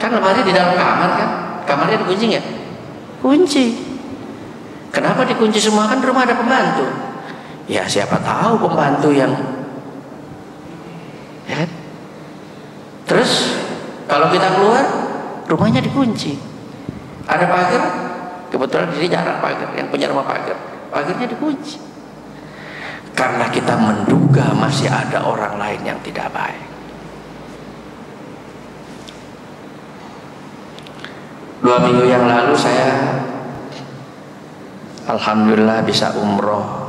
S2: kan lemari di dalam kamar kan, kamarnya dikunci nggak? Kunci. Kenapa dikunci semua? Kan di rumah ada pembantu. Ya siapa tahu pembantu yang, ya kan? Terus kalau kita keluar, rumahnya dikunci. Ada pagar, kebetulan di sini jarang pagar, yang punya rumah pagar, pagarnya dikunci. Karena kita menduga masih ada orang lain yang tidak baik. Dua minggu yang lalu saya alhamdulillah bisa umroh.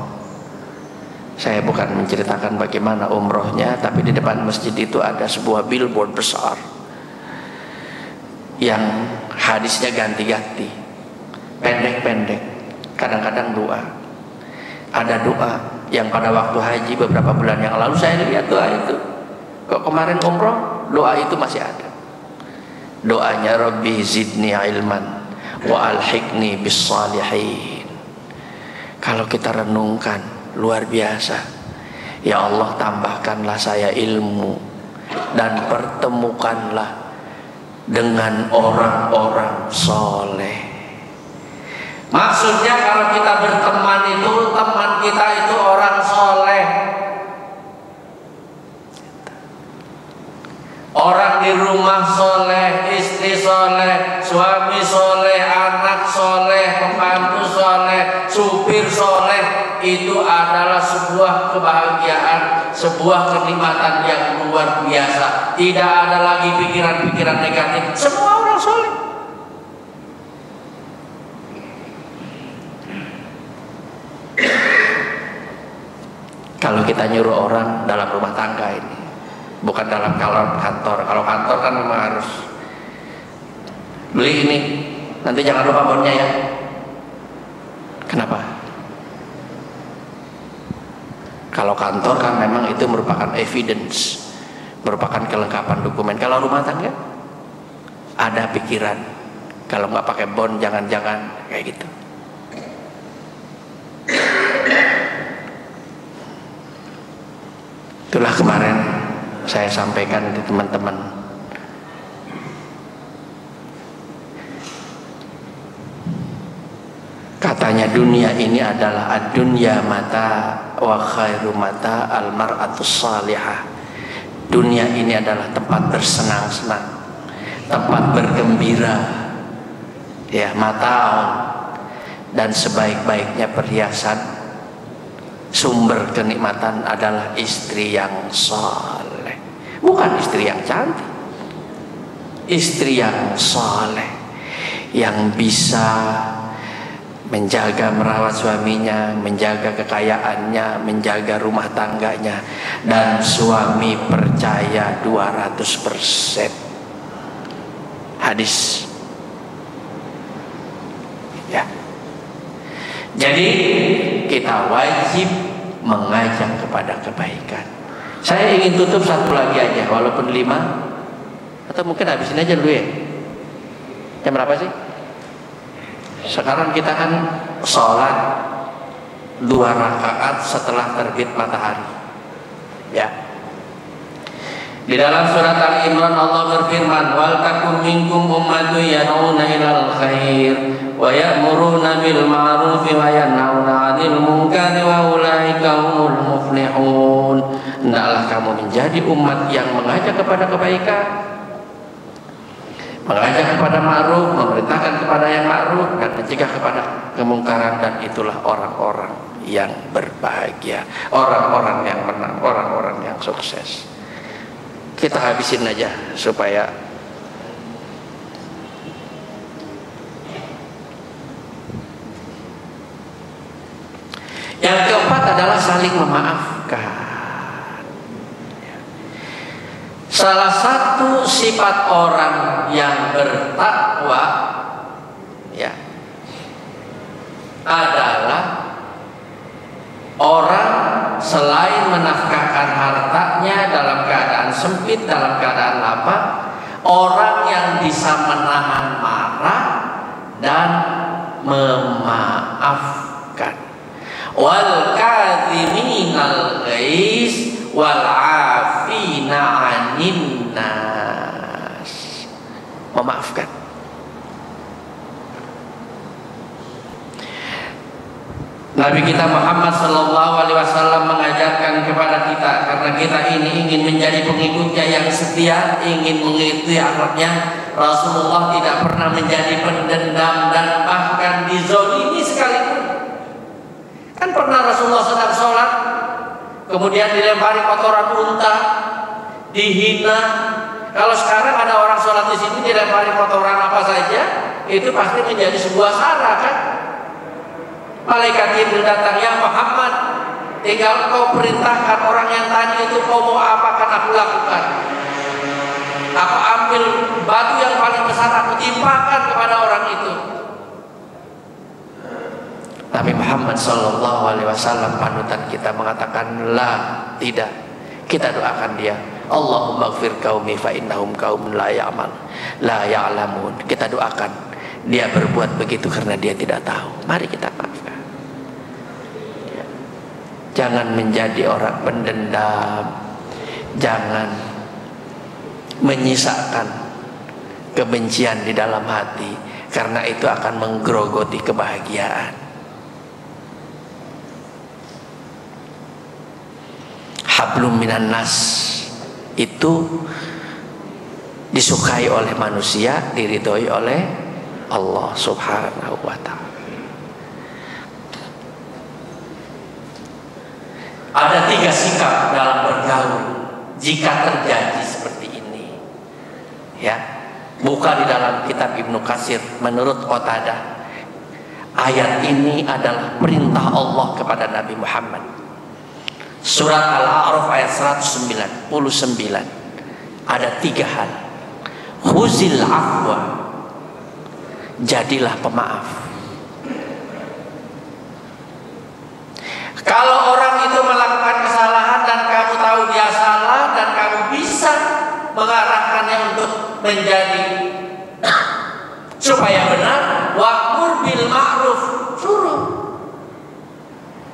S2: Saya bukan menceritakan bagaimana umrohnya, tapi di depan masjid itu ada sebuah billboard besar yang hadisnya ganti-ganti, pendek-pendek, kadang-kadang doa. Ada doa yang pada waktu haji beberapa bulan yang lalu saya lihat doa itu. Kok kemarin umroh doa itu masih ada. Doanya Rabbi zidni ilman wa alhiqni bis salihin. Kalau kita renungkan luar biasa. Ya Allah, tambahkanlah saya ilmu dan pertemukanlah dengan orang-orang soleh. Maksudnya kalau kita berteman itu, teman kita itu orang soleh. Orang di rumah soleh, istri soleh, suami soleh, anak soleh, pembantu soleh, supir soleh. Itu adalah sebuah kebahagiaan, sebuah kenikmatan yang luar biasa. Tidak ada lagi pikiran-pikiran negatif. Semua orang soleh. Kalau kita nyuruh orang dalam rumah tangga ini, bukan dalam kantor. Kalau kantor kan memang harus beli ini, nanti jangan lupa bonnya ya. Kenapa? Kalau kantor kan memang itu merupakan evidence, merupakan kelengkapan dokumen. Kalau rumah tangga ada pikiran, kalau nggak pakai bon jangan-jangan kayak gitu. Itulah kemarin saya sampaikan di teman-teman. Katanya dunia ini adalah ad-dunya mata wa khairu mata al-mar'atus salihah. Dunia ini adalah tempat bersenang-senang, tempat bergembira, ya, mataun, dan sebaik-baiknya perhiasan, sumber kenikmatan adalah istri yang saleh. Bukan istri yang cantik, istri yang saleh, yang bisa menjaga, merawat suaminya, menjaga kekayaannya, menjaga rumah tangganya, dan suami percaya 200%. Hadis. Ya. Jadi kita wajib mengajak kepada kebaikan. Saya ingin tutup satu lagi aja, walaupun 5, atau mungkin habisin aja dulu ya. Jam berapa sih? Sekarang kita kan sholat 2 rakaat setelah terbit matahari, ya. Di dalam surat Al-Imran Allah berfirman, "Wal takum minkum ummatun yad'una ilal khair wa ya'muruna bil ma'ruf wa yanhauna 'anil munkar wa ulaika humul muflihun." Hendaklah kamu menjadi umat yang mengajak kepada kebaikan, mengajak kepada ma'ruf, memerintahkan kepada yang ma'ruf, dan mencegah kepada kemungkaran, dan itulah orang-orang yang berbahagia, orang-orang yang menang, orang-orang yang sukses. Kita habisin aja supaya yang keempat adalah saling memaafkan. Salah satu sifat orang yang bertakwa ya adalah orang selain menafkahkan hartanya dalam keadaan sempit, dalam keadaan lapang, orang yang bisa menahan marah dan memaafkan. Wal kadhiminal ghaiz wal 'afina 'anin nas. Memaafkan. Nabi kita Muhammad sallallahu alaihi wasallam mengajarkan kepada kita, karena kita ini ingin menjadi pengikutnya yang setia, ingin mengikuti akhlaknya. Rasulullah tidak pernah menjadi pendendam dan bahkan dizolimi sekalipun. Kan pernah Rasulullah sedang sholat, kemudian dilempari kotoran unta, dihina. Kalau sekarang ada orang sholat di sini dilempari kotoran apa saja, itu pasti menjadi sebuah sara, kan? Malaikat Jibril datang, "Ya Muhammad, tinggal kau perintahkan orang yang tadi itu kau mau apa akan aku lakukan. Aku ambil batu yang paling besar, aku timpakan kepada orang itu." Nabi Muhammad sallallahu alaihi wasallam panutan kita mengatakan, "La, tidak." Kita doakan dia, "Allahumma ighfir qaumi fa innahum qaumun la ya'lamun." Kita doakan dia berbuat begitu karena dia tidak tahu. Mari kita maafkan. Jangan menjadi orang pendendam, jangan menyisakan kebencian di dalam hati, karena itu akan menggerogoti kebahagiaan. Hablum minan nas itu disukai oleh manusia, diridhoi oleh Allah Subhanahu wa ta'ala. Ada 3 sikap dalam bergaul jika terjadi seperti ini. Ya, buka di dalam kitab Ibnu Katsir menurut Qatadah. Ayat ini adalah perintah Allah kepada Nabi Muhammad. Surat Al-A'raf ayat 199. Ada 3 hal. Khuzil afwa, jadilah pemaaf. Kalau orang itu melakukan kesalahan dan kamu tahu dia salah dan kamu bisa mengarahkannya untuk menjadi supaya benar, wa'mur bil ma'ruf, suruh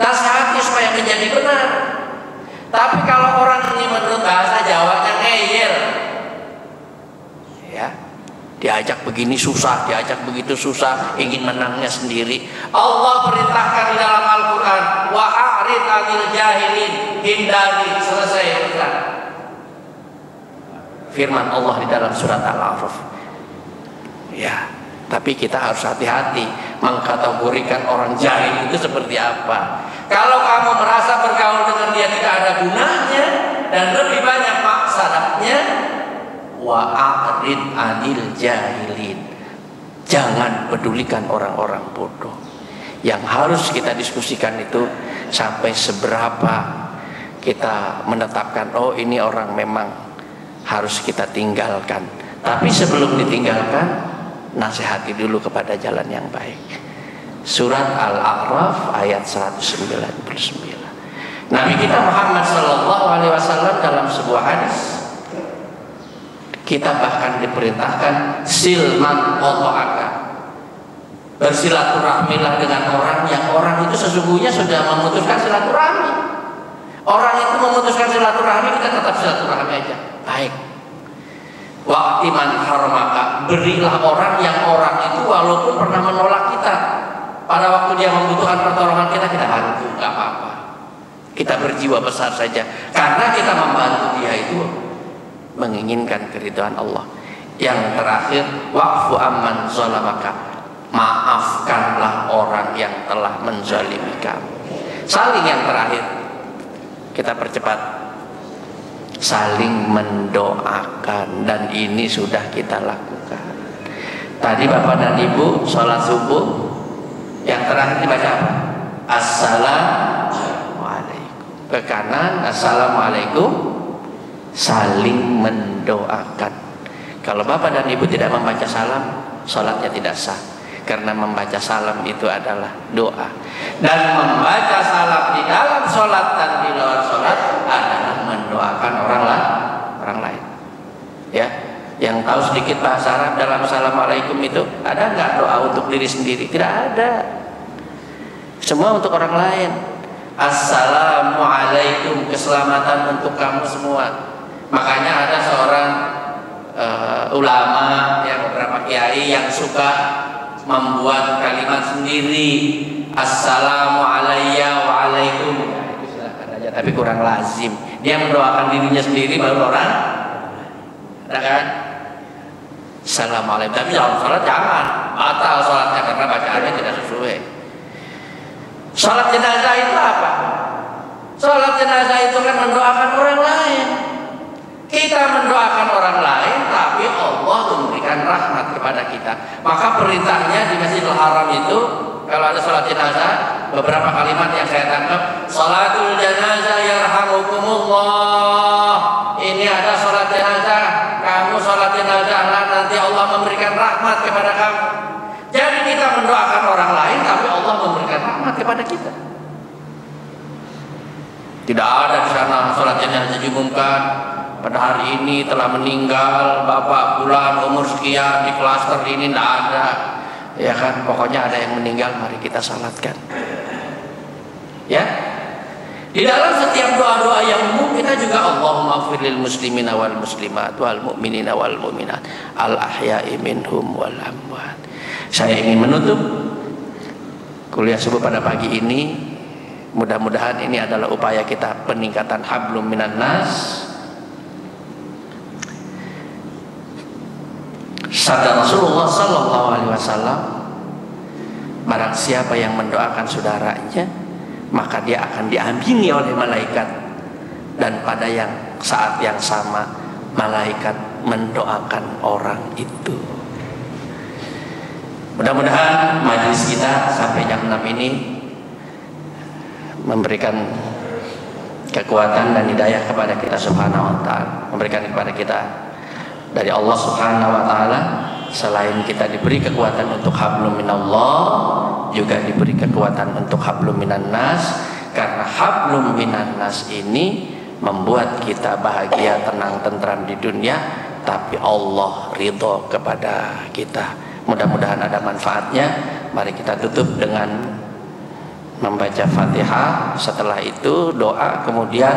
S2: nasihati supaya menjadi benar. Tapi kalau orang ini menurut bahasa Jawanya ngeyel, ya, diajak begini susah, diajak begitu susah, ingin menangnya sendiri. Allah perintahkan di dalam Al-Quran, wa'arid 'anil jahilin, hindari, selesai urusan. Firman Allah di dalam surat Al-A'raf. Ya, tapi kita harus hati-hati mengkategorikan orang jahil itu seperti apa. Kalau kamu merasa bergaul dengan dia tidak ada gunanya dan lebih banyak maksadatnya, wa'arid 'anil jahilin, jangan pedulikan orang-orang bodoh. Yang harus kita diskusikan itu sampai seberapa kita menetapkan, oh ini orang memang harus kita tinggalkan. Tapi sebelum ditinggalkan, nasihati dulu kepada jalan yang baik. Surat Al-A'raf ayat 199. Nabi kita Muhammad sallallahu alaihi wasallam dalam sebuah hadis, kita bahkan diperintahkan silman qata'aka, bersilaturahmilah dengan orang yang orang itu sesungguhnya sudah memutuskan silaturahmi. Orang itu memutuskan silaturahmi, kita tetap silaturahmi aja. baik. Wa'ti man harmaka, berilah orang yang orang itu walaupun pernah menolak kita, pada waktu dia membutuhkan pertolongan kita bantu, nggak apa-apa. Kita berjiwa besar saja karena kita membantu dia itu menginginkan keridhaan Allah. Yang terakhir, wa'fu amman zalamaka, maafkanlah orang yang telah menzalimi kamu. Saling yang terakhir, kita percepat, saling mendoakan, dan ini sudah kita lakukan. Tadi Bapak dan Ibu sholat subuh, yang terakhir dibaca apa? Assalamualaikum. Ke kanan, assalamualaikum, saling mendoakan. Kalau Bapak dan Ibu tidak membaca salam, sholatnya tidak sah. Karena membaca salam itu adalah doa, dan membaca salam di dalam sholat dan di luar sholat adalah mendoakan orang lain. Ya, yang tahu sedikit bahasa Arab dalam assalamualaikum itu ada nggak doa untuk diri sendiri? Tidak ada. Semua untuk orang lain. Assalamualaikum, keselamatan untuk kamu semua. Makanya ada seorang ulama, yang beberapa kiai yang suka membuat kalimat sendiri, assalamualaikum wa alaikum. Itu silakan aja, tapi kurang lazim. Dia mendoakan dirinya sendiri baru orang, ada kan? Assalamualaikum. Tapi dalam sholat jangan, batal sholatnya karena bacaannya tidak sesuai. Sholat jenazah itu apa? Sholat jenazah itu kan mendoakan orang lain. Kita mendoakan orang lain, tapi Allah memberikan rahmat kepada kita. Maka perintahnya di Masjidil Haram itu, kalau ada sholat jenazah, beberapa kalimat yang saya tangkap, sholatul jenazah yarhamukumullah. Ini ada sholat jenazah, kamu sholat jenazah, nanti Allah memberikan rahmat kepada kamu. Jadi kita mendoakan orang lain, tapi Allah memberikan rahmat kepada kita. Tidak ada di sana sholat jenazah diumumkan, pada hari ini telah meninggal Bapak bulan umur sekian di klaster ini, tidak ada. Ya kan, pokoknya ada yang meninggal, mari kita salatkan. Ya, di dalam setiap doa-doa yang umum kita juga Allahumma ighfir lil muslimina wal muslimat wal mu'minina wal mu'minat al ahya'i minhum wal amwat. Saya ingin menutup kuliah subuh pada pagi ini. Mudah-mudahan ini adalah upaya kita peningkatan hablum minan nas. Sabda Rasulullah Sallallahu Alaihi Wasallam, barang siapa yang mendoakan saudaranya, maka dia akan diampuni oleh malaikat, dan pada saat yang sama malaikat mendoakan orang itu. Mudah-mudahan majelis kita sampai jam 6 ini memberikan kekuatan dan hidayah kepada kita Subhanahu wa ta'ala, memberikan kepada kita dari Allah Subhanahu wa ta'ala. Selain kita diberi kekuatan untuk hablum minallah, juga diberi kekuatan untuk hablum minan nas. Karena hablum minan nas ini membuat kita bahagia, tenang, tentram di dunia, tapi Allah ridho kepada kita. Mudah-mudahan ada manfaatnya. Mari kita tutup dengan membaca Fatihah. Setelah itu doa, kemudian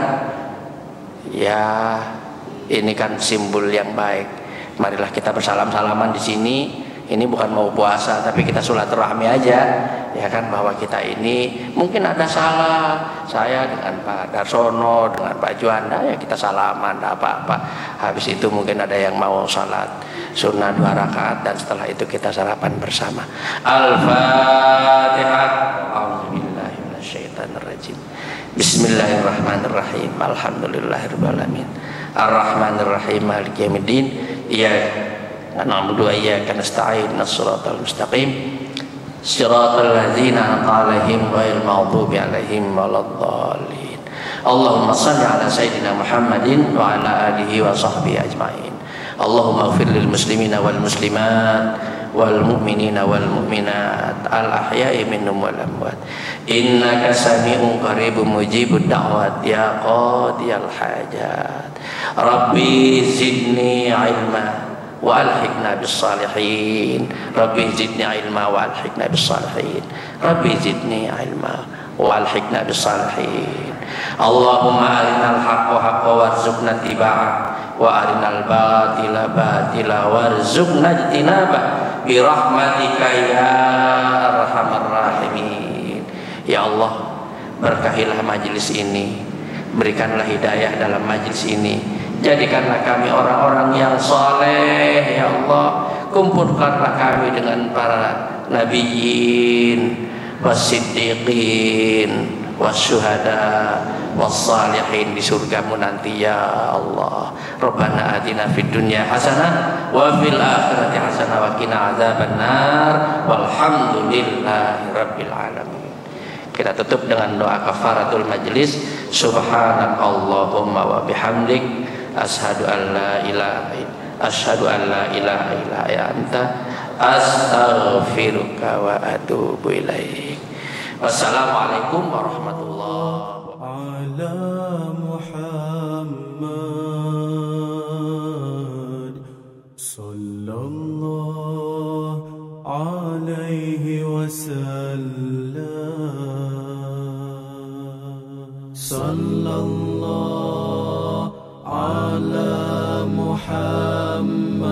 S2: ya, ini kan simbol yang baik. Marilah kita bersalam-salaman di sini. Ini bukan mau puasa, tapi kita silaturahmi aja, ya kan, bahwa kita ini mungkin ada salah. Saya dengan Pak Darsono, dengan Pak Juanda, ya kita salaman, tidak apa-apa. Habis itu mungkin ada yang mau salat sunnah 2 rakaat, dan setelah itu kita sarapan bersama. Al-Fatihah. A'udzubillahi minasyaitonirrajim. Bismillahirrahmanirrahim. Alhamdulillahirabbil alamin. Ar-Rahmanir-Rahim. Maliki yaumiddin. Iyyaka na'budu wa iyyaka nasta'in. Shiratal mustaqim. Shiratal ladzina an'amta 'alaihim ghairil maghdubi 'alaihim waladdallin. Allahumma shalli 'ala sayyidina Muhammadin wa 'ala alihi wa sahbihi ajma'in. Allahumma ighfir lil muslimina wal muslimat wal mu'minina wal mu'minat al ahya'i minhum wal amwat. Innaka sami'un qaribun mujibud da'wat ya qadiyal hajat. Rabbi zidni ilma wa alhiqna bis salihin. Rabbi zidni ilma wa alhiqna bis salihin. Rabbi zidni ilma wa alhiqna bis salihin. Allahumma arinal haqqa haqqan warzuqna ittiba'ah wa arinal batila batila warzuqna ijtinabah bi rahmatika ya arhamar rahimin. Ya Allah, berkahilah majelis ini, berikanlah hidayah dalam majelis ini, jadikanlah kami orang-orang yang saleh ya Allah. Kumpulkanlah kami dengan para nabiyyin was-siddiqin wasyuhada wassalihin di surgamu nanti ya Allah. Rabbana atina fid dunya hasanah wa fil akhirati hasanah wa qina adzabannar walhamdulillahi rabbil alamin. Kita tutup dengan doa kafaratul majlis. Subhanakallahumma wa bihamdik asyhadu an la ilaha illa anta astaghfiruka wa atubu ilaik. Wassalamualaikum warahmatullahi
S3: ala Muhammad sallallahu alaihi wasallam. Sallallahu ala Muhammad